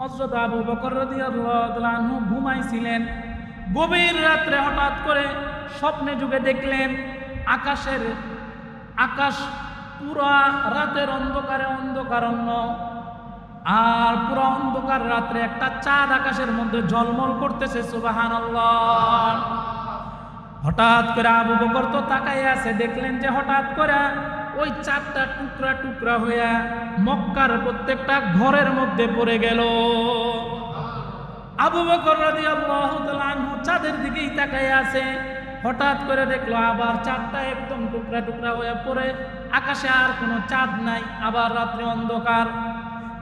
হযরত আবু বকর রাদিয়াল্লাহু তাআলা আনহু ঘুমাইছিলেন। গভীর রাত্রে হঠাৎ করে স্বপ্নে যুগে দেখলেন আকাশ পুরা রাতের অন্ধকারে অন্ধকারণ্য, আর পুরা অন্ধকার রাত্রে একটা চাঁদ আকাশের মধ্যে ঝলমল করতেছে। সুবহানাল্লাহ। হঠাৎ করে আবু বকর তো তাকাইয়া আছে, দেখলেন যে হঠাৎ করে ওই চাঁদটা টুকরা টুকরা হইয়া মক্কার প্রত্যেকটা ঘরের মধ্যে পড়ে গেল। আবু বকর রাদিয়াল্লাহু তাআলা আনহু চাঁদের দিকেই তাকাইয়া আছে। হঠাৎ করে দেখলো আবার চাঁদটা একদম টুকরা টুকরা হয়ে পড়ে, আকাশে আর কোনো চাঁদ নাই, আবার রাত্রে অন্ধকার।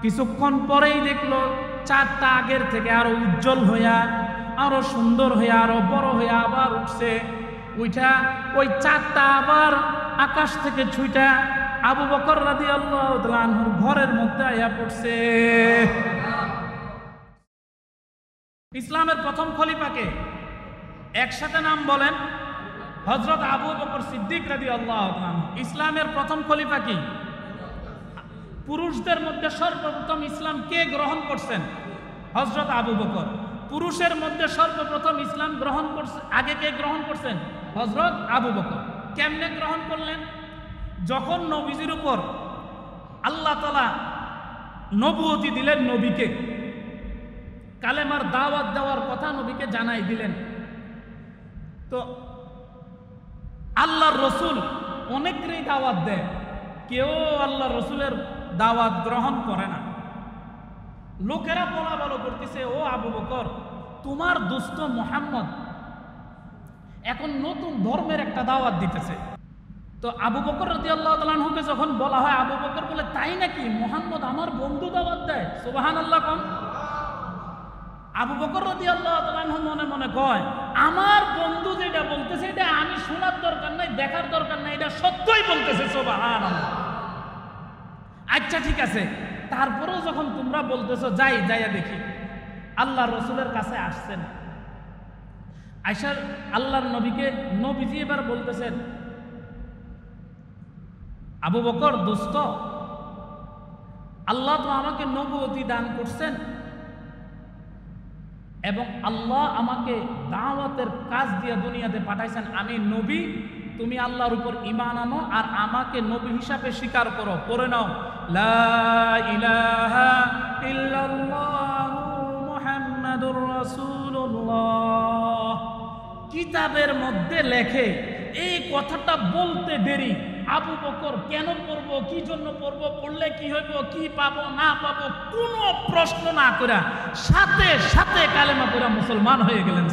কিছুক্ষণ পরেই দেখলো চাঁদটা আগের থেকে আরো উজ্জ্বল হইয়া, আরো সুন্দর হইয়া, আরো বড় হইয়া আবার উঠছে। ওই চাঁদটা আবার আকাশ থেকে ছুঁইটা আবু বকর রাদিয়াল্লাহু তাআলা আনহুর ঘরের মধ্যে আইয়া পড়ছে। ইসলামের প্রথম খলিফাকে একসাথে নাম বলেন, হযরত আবু বকর সিদ্দিক রাদিয়াল্লাহু তাআলা আনহু। ইসলামের প্রথম খলিফা কি? পুরুষদের মধ্যে সর্বপ্রথম ইসলাম কে গ্রহণ করছেন? হযরত আবু বকর। পুরুষের মধ্যে সর্বপ্রথম ইসলাম গ্রহণ করছে, আগে কে গ্রহণ করছেন? হযরত আবু বকর। কেমনে গ্রহণ করলেন? যখন নবীজির উপর আল্লাহ তাআলা নবুয়তি দিলেন, নবীকে কালেমার দাওয়াত দেওয়ার কথা নবীকে জানাই দিলেন, তো আল্লাহর রসুল অনেকেরই দাওয়াত দেয়, কেউ আল্লাহর রসুলের দাওয়াত গ্রহণ করে না। লোকেরা বলা বলো করতেছে, ও আবু বকর, তোমার দোস্ত মুহাম্মদ এখন নতুন ধর্মের একটা দাওয়াত দিতেছে। তো আবু বকর রাদিয়াল্লাহু তাআলা আনহুকে যখন বলা হয়, আবু বকর বলে, তাই নাকি? মুহাম্মদ আমার বন্ধু দাওয়াত দেয়। সুবহানাল্লাহ কোন? আবু বকর রাদিয়াল্লাহু তাআলা আনহু মনে মনে কয়, আমার বন্ধু যেটা বলতেছে এটা আমি শোনার দরকার নাই, দেখার দরকার নাই, এটা সত্যই বলতেছে। সুবহানাল্লাহ। আচ্ছা ঠিক আছে, তারপরেও যখন তোমরা বলতেছো, যাইয়া দেখি। আল্লাহর রসুলের কাছে আসছেন, আয়েশার আল্লাহর নবীজি এবার বলতেছেন, আবু বকর দোস্ত, আল্লাহ তো আমাকে নবুয়তি দান করছেন এবং আল্লাহ আমাকে দাওয়াতের কাজ দিয়ে দুনিয়াতে পাঠাইছেন। আমি নবী, তুমি আল্লাহর উপর ঈমান আনো আর আমাকে নবী হিসাবে স্বীকার করো। পড়ে নাও, লা ইলাহা ইল্লাল্লাহু মুহাম্মাদুর রাসূলুল্লাহ। কিতাবের মধ্যে লেখে, এই কথাটা বলতে দেরি আবু বকর কেন পড়বো, কি জন্য পড়বো, পড়লে কি হইব, কি পাবো না পাবো, কোনো প্রশ্ন না করে সাথে সাথে কালেমা পড়া মুসলমান হয়ে গেলেন।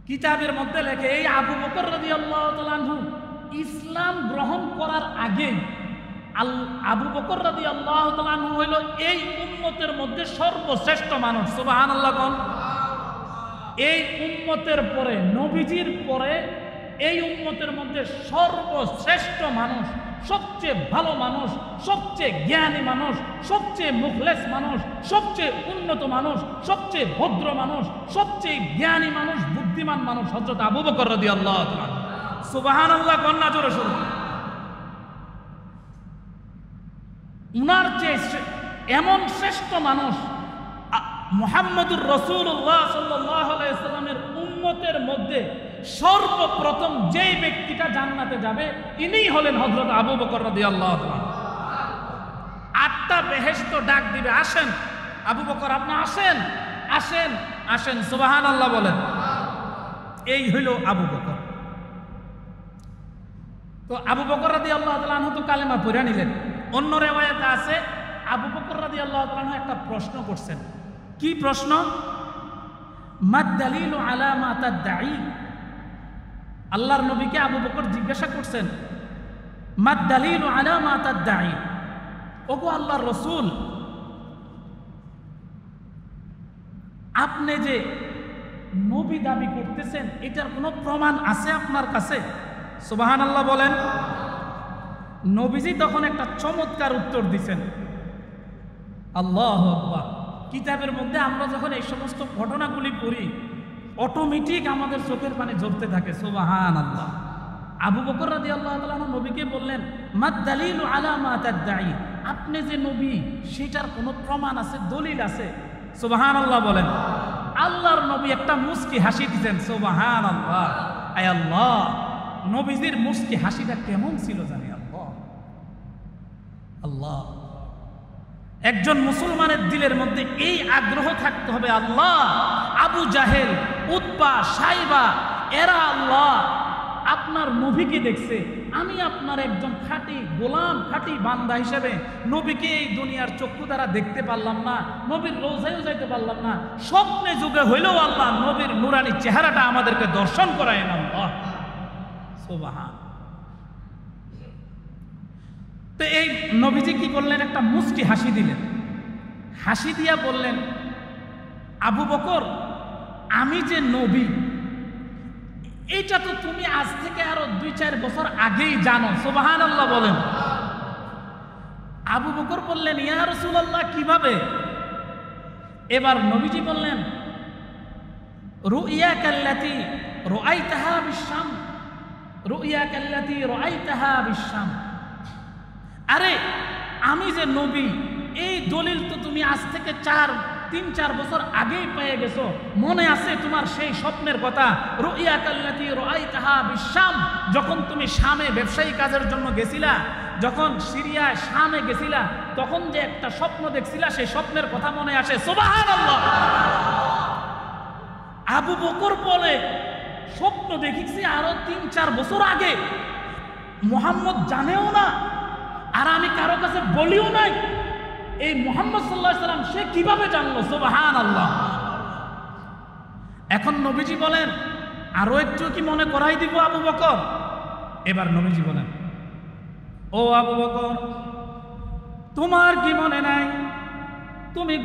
কিতাবের মধ্যে লেখে, এই আবু বকর রাদিয়াল্লাহু তাআলা আনহু ইসলাম গ্রহণ করার আগে আবু বকর রাদিয়াল্লাহু তাআলা আনহু হইল এই উম্মতের মধ্যে সর্বশ্রেষ্ঠ মানুষ। সুবহানাল্লাহ কোন? এই উম্মতের পরে, নবীজির পরে এই উম্মতের মধ্যে সর্বশ্রেষ্ঠ মানুষ, সবচেয়ে ভালো মানুষ, সবচেয়ে জ্ঞানী মানুষ, সবচেয়ে মুখলেস মানুষ, সবচেয়ে উন্নত মানুষ, সবচেয়ে ভদ্র মানুষ, সবচেয়ে জ্ঞানী মানুষ, বুদ্ধিমান মানুষ হযরত আবু বকর রাদিয়াল্লাহু তাআলা। সুবহানাল্লাহ কন্যা জোরে শুরু। উনার চেয়ে এমন শ্রেষ্ঠ মানুষ মুহাম্মদুর রাসূলুল্লাহ সাল্লাল্লাহু আলাইহি ওয়াসাল্লামের উম্মতের মধ্যে সর্বপ্রথম যেই ব্যক্তিটা জান্নাতে যাবে ইনিই হলেন হযরত আবু বকর রাদিয়াল্লাহু তাআলা। 8টা বেহেশত ডাক দিবে, আসেন আবু বকর, আপনি আসেন আসেন আসেন। সুবহানাল্লাহ বলেন। এই হইল আবু বকর। তো আবু বকর রাদিয়াল্লাহু তাআলা আনহু তো কালেমা পড়ে নিলেন। অন্য রিওয়ায়াতে আছে আবু বকর রাদিয়াল্লাহু তাআলা আনহু একটা প্রশ্ন করছেন। কি প্রশ্ন? মাদ দালিলু আলা মা তাদঈ। আল্লাহর নবীকে আবু বকর জিজ্ঞাসা করছেন, মাদ দালিলু আলা মা তাদঈ, ওগো আল্লাহর রাসূল, আপনি যে নবী দাবি করতেছেন এটার কোনো প্রমাণ আছে আপনার কাছে? সুবহানাল্লাহ বলেন। নবীজি তখন একটা চমৎকার উত্তর দিছেন। আল্লাহু আকবার। কিতাবের মধ্যে আমরা যখন এই সমস্ত ঘটনাগুলি পড়ি অটোমেটিক আমাদের চোখের পানি ঝরতে থাকে। সুবহানাল্লাহ। আবু বকর রাদিয়াল্লাহু তাআলা আনহু নবীকে বললেন, মা দালিলু আলা মা তাদঈ, আপনি যে নবী সেটার কোনো প্রমাণ আছে, দলিল আছে? সুবহানাল্লাহ বলেন। আল্লাহর নবী একটা মুস্কি হাসি দিয়েছেন। সুবহানাল্লাহ। আয় আল্লাহ, নবীজির মুস্কি হাসিটা কেমন ছিল জানি আল্লাহ। আল্লাহ, একজন মুসলমানের দিলের মধ্যে এই আগ্রহ থাকতে হবে, আল্লাহ আবু জাহেল, উতবা, সাইবা এরা আল্লাহ আপনার নবীকে দেখছে, আমি আপনার একজন খাঁটি গোলাম, খাঁটি বান্দা হিসেবে নবীকে এই দুনিয়ার চক্ষু দ্বারা দেখতে পারলাম না, নবীর রোজায়ও যাইতে পারলাম না, স্বপ্নে যুগে হইলেও আল্লাহ নবীর নুরানি চেহারাটা আমাদেরকে দর্শন করায় না আল্লাহ। সুবহান। তো এই নবীজি কি করলেন? একটা মুস্কি হাসি দিলেন। হাসি দিয়া বললেন, আবু বকর, আমি যে নবী এইটা তো তুমি আজ থেকে আরো 2-4 বছর আগেই জানো। সুবহানাল্লাহ বলেন। আবু বকর বললেন, ইয়া রাসূলুল্লাহ, কিভাবে? এবার নবীজি বললেন, রুইয়াকাল্লাতী রাআইতাহা বিশ-শাম, রুইয়াকাল্লাতী রাআইতাহা বিশ-শাম। আরে আমি যে নবী এই দলিল তো তুমি আজ থেকে 3-4 বছর আগেই পেয়ে গেছো। মনে আছে তোমার সেই স্বপ্নের কথা? রুইয়াকাল্লাতী রাআইতাহা বিশ-শাম, যখন তুমি শামে ব্যবসায়ী কাজের জন্য গেছিলা, যখন সিরিয়ায় শামে গেছিলা, তখন যে একটা স্বপ্ন দেখছিলা, সেই স্বপ্নের কথা মনে আসে? সুবহানাল্লাহ। আবু বকর বলে, স্বপ্ন দেখেছি আরো 3-4 বছর আগে, মুহাম্মদ জানেও না, আর আমি কারো কাছে বলিও নাই। এই মুহাম্মদ সাল্লাল্লাহু আলাইহি সাল্লাম সে কিভাবে জানলো? সুবহানাল্লাহ। এখন নবীজি বলেন, আরো একটু কি মনে করাই দিব আবু বকর? এবার নবীজি বলেন, ও আবু বকর, তোমার কি মনে নাই তুমি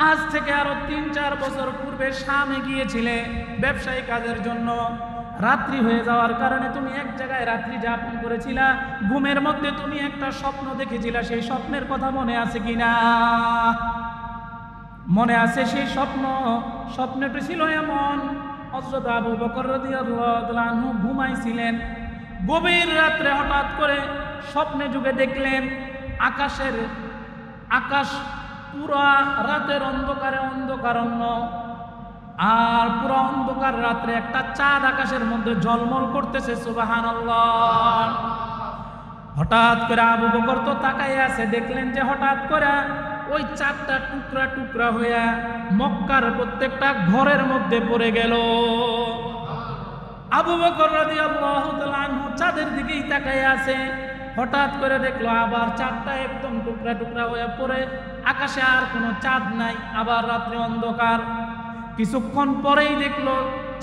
আজ থেকে আরো 3-4 বছর পূর্বে শামে গিয়েছিলে ব্যবসায়ী কাজের জন্য? রাত্রি হয়ে যাওয়ার কারণে তুমি এক জায়গায় রাত্রি যাপন করেছিলা, ঘুমের মধ্যে তুমি একটা স্বপ্ন দেখেছিলা, সেই স্বপ্নের কথা মনে আছে কিনা? মনে আছে সেই স্বপ্ন? স্বপ্নটি ছিল এমন, হযরত আবু বকর রাদিয়াল্লাহু তাআলা আনহু ঘুমাইছিলেন, গভীর রাত্রে হঠাৎ করে স্বপ্নে যুগে দেখলেন আকাশ পুরা রাতের অন্ধকারে অন্ধকারণ্য, আর পুরো অন্ধকার রাত্রে একটা চাঁদ আকাশের মধ্যে ঝলমল করতেছে। সুবহানাল্লাহ। হঠাৎ করে আবু বকর তো তাকাই আছে, দেখলেন যে হঠাৎ করে ওই চাঁদটা টুকরা টুকরা হইয়া মক্কার প্রত্যেকটা ঘরের মধ্যে পড়ে গেল। আবু বকর রাদিয়াল্লাহু তাআলা আনহু চাঁদের দিকেই তাকাই আছে, হঠাৎ করে দেখলো আবার চাঁদটা একদম টুকরা টুকরা হয়ে পড়ে, আকাশে আর কোনো চাঁদ নাই, আবার রাত্রে অন্ধকার। কিছুক্ষণ পরেই দেখলো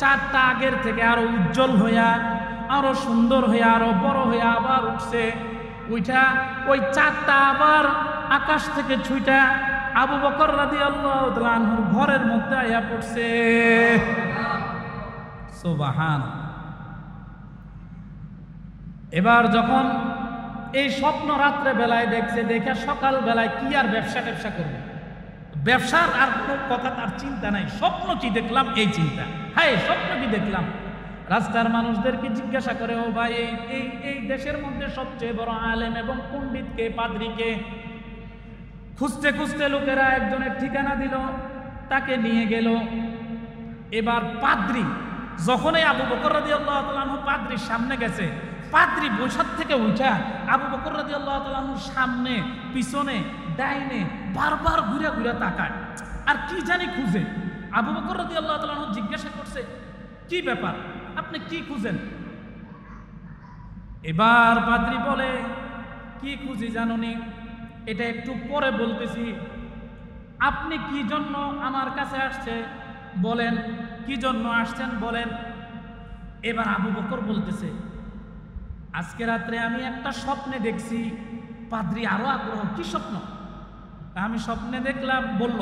চাঁদটা আগের থেকে আরো উজ্জ্বল হইয়া, আরো সুন্দর হইয়া, আরো বড় হইয়া আবার উঠছে। উঠা ওই চাঁদটা আবার আকাশ থেকে ছুঁইটা আবু বকর রাদিয়াল্লাহু তাআলা আনহুর ঘরের মধ্যে আইয়া পড়ছে। সুবহান। এবার যখন এই স্বপ্ন রাত্রে বেলায় দেখছে, দেখে সকাল বেলায় কি আর ব্যবসা করবে, ব্যবসার আর কোনো কথা তার চিন্তা নাই। স্বপ্ন কি দেখলাম এই চিন্তা, হ্যাঁ স্বপ্ন কি দেখলাম। রাস্তার মানুষদেরকে জিজ্ঞাসা করে, ও ভাই এই দেশের মধ্যে সবচেয়ে বড় আলেম এবং পণ্ডিতকে, পাদ্রীকে? খুঁজতে খুঁজতে লোকেরা একজনের ঠিকানা দিল, তাকে নিয়ে গেল। এবার পাদ্রী যখনই আবু বকর রাদিয়াল্লাহু তাআলা আনহু পাদ্রীর সামনে গেছে, পাদ্রী বৈশাখ থেকে উঠা আবু বকর রাদিয়াল্লাহু তাআলা আনহুর সামনে, পিছনে, ডাইনে বারবার ঘুরে ঘুরে তাকায়, আর কি জানি খুঁজে। আবু বকর রাদিয়াল্লাহু তাআলা আনহু জিজ্ঞাসা করছে, কি ব্যাপার, আপনি কি খুঁজেন? এবার পাদ্রী বলে, কি খুঁজি জানুনি, এটা একটু পরে বলতেছি। আপনি কি জন্য আমার কাছে আসছে বলেন, কি জন্য আসছেন বলেন। এবার আবু বকর বলতেছে, আজকে রাত্রে আমি একটা স্বপ্নে দেখছি। পাদ্রী আরো আগ্রহ, কি স্বপ্ন? আমি স্বপ্নে দেখলাম, বলল,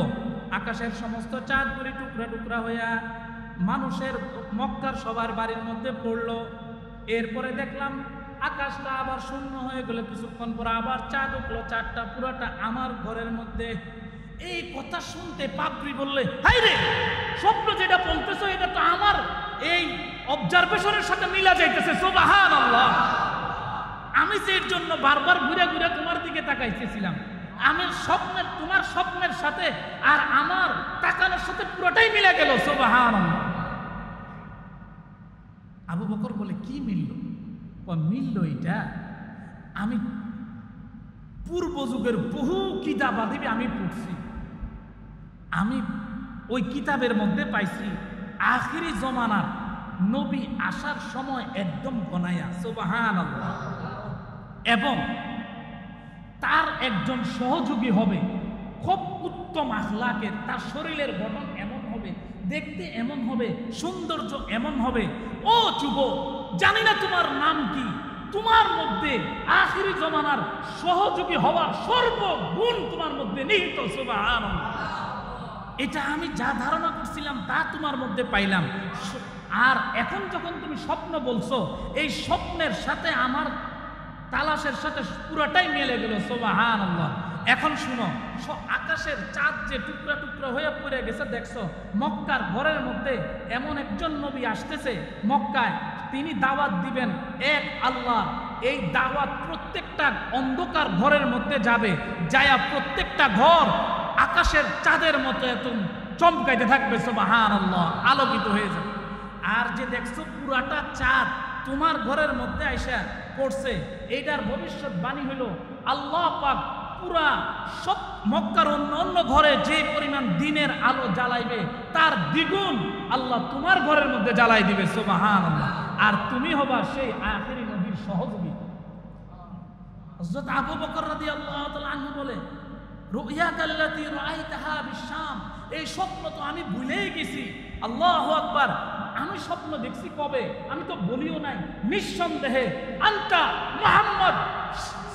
আকাশের সমস্ত চাঁদগুলি টুকরা টুকরা হইয়া মানুষের মক্কার সবার বাড়ির মধ্যে পড়লো। এরপরে দেখলাম আকাশটা আবার শূন্য হয়ে গেল, কিছুক্ষণ পর আবার চাঁদ উঠলো, চাঁদটা পুরোটা আমার ঘরের মধ্যে। এই কথা শুনতে পাদ্রী বললে, হাই রে, স্বপ্ন যেটা বলতেছো এটা তো আমার এই অবজারভেশনের সাথে মিলা যাইতেছে। সুবহানাল্লাহ। আমি যে এর জন্য বারবার ঘুরে ঘুরে তোমার দিকে তাকাইতেছিলাম, আমার স্বপ্নের তোমার স্বপ্নের সাথে আর আমার তাকানোর সাথে পুরোটাই মিলে গেল। সুবহানাল্লাহ। আবু বকর বলে কি মিলল? মিলল এটা, আমি পূর্ব যুগের বহু কিতাবাদি আমি পড়ছি, আমি ওই কিতাবের মধ্যে পাইছি আখিরি জমানার নবী আসার সময় একদম গনায়া। সুবহানাল্লাহ। এবং তার একজন সহযোগী হবে খুব উত্তম আখলাকের, তার শরীরের গঠন এমন হবে, দেখতে এমন হবে, সৌন্দর্য এমন হবে। ও যুবক, জানি না তোমার নাম কি, তোমার মধ্যে আখিরি জমানার সহযোগী হওয়ার সর্বগুণ তোমার মধ্যে নিহিত। সুবহানাল্লাহ। এটা আমি যা ধারণা করছিলাম তা তোমার মধ্যে পাইলাম। আর এখন যখন তুমি স্বপ্ন বলছো, এই স্বপ্নের সাথে আমার তালাশের সাথে পুরোটাই মিলে গেল। সুবহানাল্লাহ। এখন শুনো, আকাশের চাঁদ যে টুকরা টুকরা হয়ে পড়ে গেছে দেখছো, মক্কার ঘরের মধ্যে এমন একজন নবী আসতেছে মক্কায়, তিনি দাওয়াত দিবেন এক আল্লাহ। এই দাওয়াত প্রত্যেকটা অন্ধকার ঘরের মধ্যে যাবে, যায়া প্রত্যেকটা ঘর আকাশের চাঁদের মতো এত চমকাইতে থাকবে। সুবহানাল্লাহ। আলোকিত হয়ে যাবে। আর যে দেখছো পুরাটা চাঁদ তোমার ঘরের মধ্যে আইসা পড়ছে, এইটার ভবিষ্যৎবাণী হলো আল্লাহ পাক পুরা সব মক্কার অন্য অন্য ঘরে যে পরিমাণ দিনের আলো জ্বালাইবে তার দ্বিগুণ আল্লাহ তোমার ঘরের মধ্যে জ্বালাই দিবে। সুবহানাল্লাহ। আর তুমি হবা সেই আখিরি নবীর সহযোগী। হযরত আবু বকর রাদিয়াল্লাহু তাআলা আনহু বলে, রুয়াকাল্লাতী রাআইতাহা বিশাম, এই স্বপ্ন তো আমি ভুলেই গেছি। আল্লাহু আকবার। আমি স্বপ্ন দেখছি কবে? আমি তো বলিও নাই। নিঃসন্দেহে আনতা মুহাম্মদ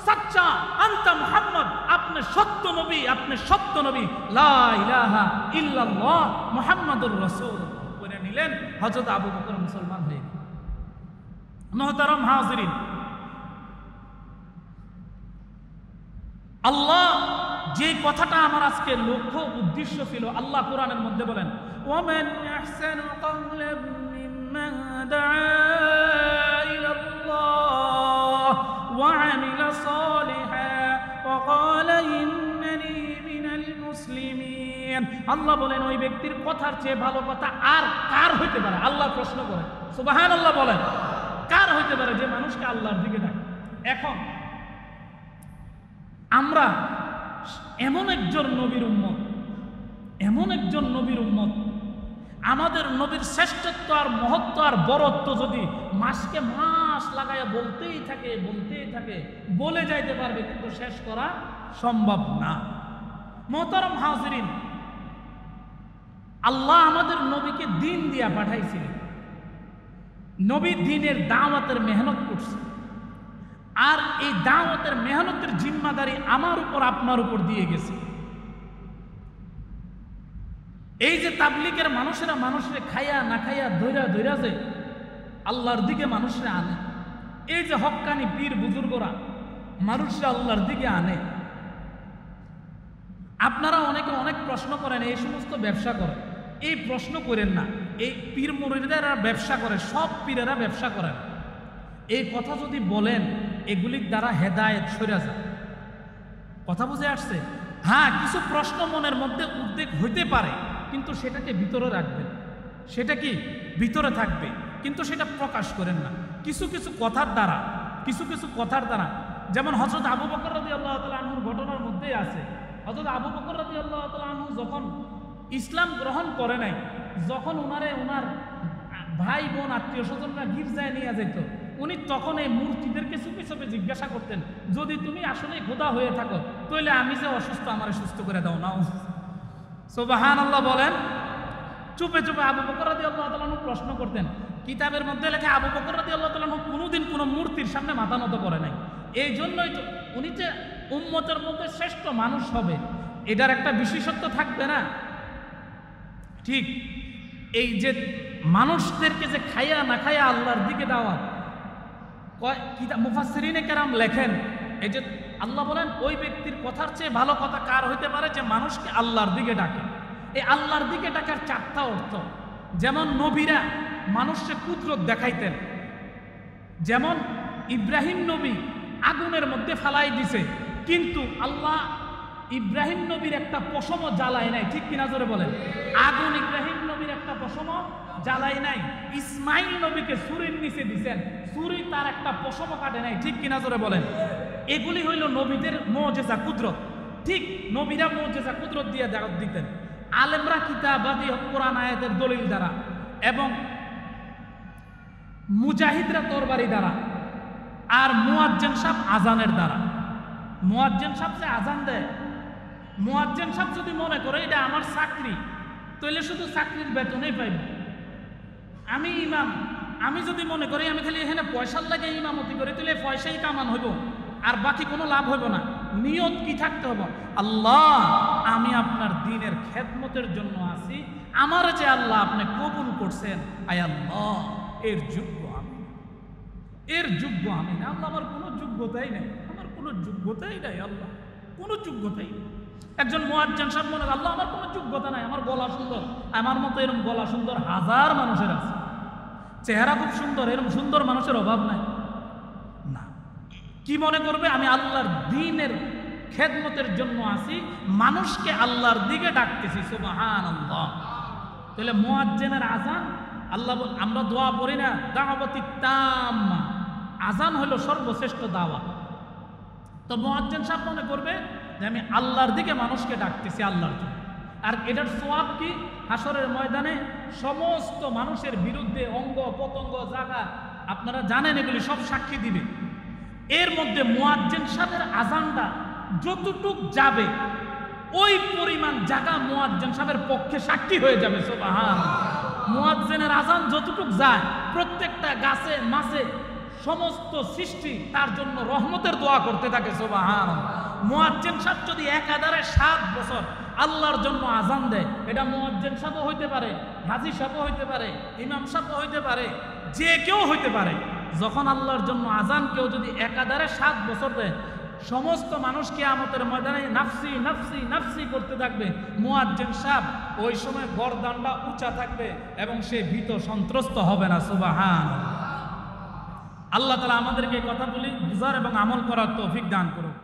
সাচ্চা, আনতা মুহাম্মদ, আপনি সত্য নবী, আপনি সত্য নবী। লা ইলাহা ইল্লাল্লাহ মুহাম্মাদুর রাসূলুল্লাহ বলে নিলেন। হযরত আবু বকর মুসলমান হয়ে গেলেন। মুহতারাম হাজিরিন, আল্লাহ যে কথাটা আমার আজকে লক্ষ্য উদ্দেশ্য ছিল, আল্লাহ কোরআনের মধ্যে বলেন, ওয়ামান আহসানু কাওলাম মিম্মান দাআ ইলাল্লাহ ওয়া আমিলা সালিহান ওয়া ক্বালা ইন্নানি মিনাল মুসলিমিন। আল্লাহ বলেন ওই ব্যক্তির কথার চেয়ে ভালো কথা আর কার হইতে পারে? আল্লাহ প্রশ্ন করেন। সুবহানাল্লাহ। বলেন কার হইতে পারে যে মানুষকে আল্লাহর দিকে ডাকে? এখন আমরা এমন একজন নবীর উম্মত, এমন একজন নবীর উম্মত, আমাদের নবীর শ্রেষ্ঠত্ব আর মহত্ব আর বরত্ব যদি মাসকে মাস লাগাইয়া বলতেই থাকে, বলে যাইতে পারবে, কিন্তু শেষ করা সম্ভব না। মুহতারাম হাজিরিন, আল্লাহ আমাদের নবীকে দিন দিয়া পাঠাইছিলেন। নবী দিনের দাওয়াতের মেহনত করছে, আর এই দাওয়াতের মেহনতের জিম্মাদারি আমার উপর আপনার উপর দিয়ে গেছে। এই যে তাবলীগের মানুষেরা মানুষের খাইয়া না খাইয়া ধৈরা যে আল্লাহর দিকে মানুষরা আনে, এই যে হক্কানি পীর বুজুর্গরা মানুষরা আল্লাহর দিকে আনে, আপনারা অনেকে অনেক প্রশ্ন করেন, এই সমস্ত ব্যবসা করে। এই প্রশ্ন করেন না, এই পীর মুরিদরা ব্যবসা করে, সব পীরেরা ব্যবসা করেন। এই কথা যদি বলেন, এগুলির দ্বারা হেদায়েত সরে যায়। কথা বুঝে আসছে? হ্যাঁ, কিছু প্রশ্ন মনের মধ্যে উদ্বেগ হইতে পারে, কিন্তু সেটাকে ভিতরে রাখবেন। সেটা কি ভিতরে থাকবে, কিন্তু সেটা প্রকাশ করেন না। কিছু কিছু কথার দ্বারা যেমন হযরত আবু বকর রাদিয়াল্লাহু তাআলা আনহুর ঘটনার মধ্যেই আছে। হযরত আবু বকর রাদিয়াল্লাহু তাআলা আনহু যখন ইসলাম গ্রহণ করে নাই, যখন ওনার ভাই বোন আত্মীয় স্বজনরা গির্জায় নিয়ে যেত, উনি তখন এই মূর্তিদেরকে চুপে চুপে জিজ্ঞাসা করতেন, যদি তুমি আসলে খোদা হয়ে থাকো তাহলে আমি যে অসুস্থ, আমারে সুস্থ করে দাও না। সুবহানাল্লাহ। বলেন চুপে চুপে আবু বকর রাদিয়াল্লাহু তাআলা আনহু প্রশ্ন করতেন। কিতাবের মধ্যে লেখা আবু বকর রাদিয়াল্লাহু তাআলা আনহু কোনোদিন কোনো মূর্তির সামনে মাথা নত করে নাই। এই জন্যই তো উনি যে উম্মতের মধ্যে শ্রেষ্ঠ মানুষ হবে, এটার একটা বিশেষত্ব থাকবে না? ঠিক এই যে মানুষদেরকে যে খাইয়া না খাইয়া আল্লাহর দিকে দাওয়াত, মুফাসসিরিনে কেরাম লেখেন, এই যে আল্লাহ বলেন ওই ব্যক্তির কথার চেয়ে ভালো কথা কার হইতে পারে যে মানুষকে আল্লাহর দিকে ডাকে। এই আল্লাহর দিকে ডাকার চারটা অর্থ। যেমন নবীরা মানুষকে কুদরত দেখাইতেন। যেমন ইব্রাহিম নবী আগুনের মধ্যে ফালাই দিছে, কিন্তু আল্লাহ ইব্রাহিম নবীর একটা পশমও জ্বালায় নাই, ঠিক কিনা জোরে বলেন? আগুন ইব্রাহিম নবীর একটা পশমও জ্বালায় নাই। ইসমাইল নবীকে ছুরির নিচে দিছেন, ছুরি তার একটা পশমও কাটে নাই, ঠিক কিনা জোরে বলেন? এগুলি হইল নবীদের মুজিজা কুদরত। ঠিক নবীরা মুজিজা কুদরত দিয়ে দাওয়াত দিতেন, আলেমরা কিতাবাদি কোরআন আয়াতের দলিল দ্বারা, এবং মুজাহিদরা তরবারি দ্বারা, আর মুয়াজ্জিন সাহেব আজানের দ্বারা। মুয়াজ্জিন সাহেব যে আজান দেয়, মুয়াজ্জিন সাহেব যদি মনে করে এটা আমার চাকরি, তাহলে শুধু চাকরির বেতনই পাইব। আমি ইমাম, আমি যদি মনে করি আমি খালি এখানে পয়সার লাগে ইমামতি করি, তাহলে পয়সাই কামান হইব, আর বাকি কোনো লাভ হইব না। নিয়ত কি থাকতে হবে? আল্লাহ, আমি আপনার দ্বীনের খেদমতের জন্য আছি, আমার যে আল্লাহ আপনি কবুল করছেন, আয় আল্লাহ এর যোগ্য আমি, এর যোগ্য আমি না। আল্লাহ আমার কোনো যোগ্যতাই নেই, আমার কোনো যোগ্যতাই নাই, আল্লাহ কোনো যোগ্যতাই নেই। একজন মুয়াজ্জিন সাহেব মনে করে আল্লাহ আমার কোনো যোগ্যতা নাই, আমার গলা সুন্দর, আমার মতো এরকম গলা সুন্দর হাজার মানুষের আছে, চেহারা খুব সুন্দর, এরকম সুন্দর মানুষের অভাব নাই। না, কি মনে করবে? আমি আল্লাহর দ্বীনের খেদমতের জন্য আছি, মানুষকে আল্লাহর দিকে ডাকতেছি, সুবহানাল্লাহ। তাহলে মুয়াজ্জিনের আজান, আল্লাহ আমরা দোয়া পড়ি না, দাওয়াতি তাম্মা, আজান হলো সর্বশ্রেষ্ঠ দাওয়াত। তো মুয়াজ্জিন সাহেব মনে করবে যে আমি আল্লাহর দিকে মানুষকে ডাকতেছি আল্লাহর জন্য। আর এটার সওয়াব কি? হাসরের ময়দানে সমস্ত মানুষের বিরুদ্ধে অঙ্গ পতঙ্গ জায়গা আপনারা জানেন, এগুলি সব সাক্ষী দিবে। এর মধ্যে মুয়াজ্জিন সাহেবের আজানটা যতটুক যাবে, ওই পরিমাণ জায়গা মুয়াজ্জিন সাহেবের পক্ষে সাক্ষী হয়ে যাবে, সুবহানাল্লাহ। মুয়াজ্জিনের আজান যতটুক যায়, প্রত্যেকটা গাছে মাছে সমস্ত সৃষ্টি তার জন্য রহমতের দোয়া করতে থাকে, সুবহানাল্লাহ। মুয়াজ্জিন সাহেব যদি একাধারে 7 বছর আল্লাহর জন্য আজান দেয়, এটা মুয়াজ্জিন সাহেবও হইতে পারে, হাজী সাহেবও হইতে পারে, ইমাম সাহেবও হইতে পারে, যে কেউ হইতে পারে। যখন আল্লাহর জন্য আজান কেউ যদি একাধারে 7 বছর দেয়, সমস্ত মানুষ কিয়ামতের ময়দানে নাফসি নাফসি নাফসি করতে থাকবে, মুয়াজ্জিন সাহেব ওই সময় গর্দানটা উঁচা থাকবে এবং সে ভীত সন্ত্রস্ত হবে না, সুবহানাল্লাহ। আল্লাহ তাআলা আমাদেরকে কথা বলি বুঝার এবং আমল করার তৌফিক দান করুন।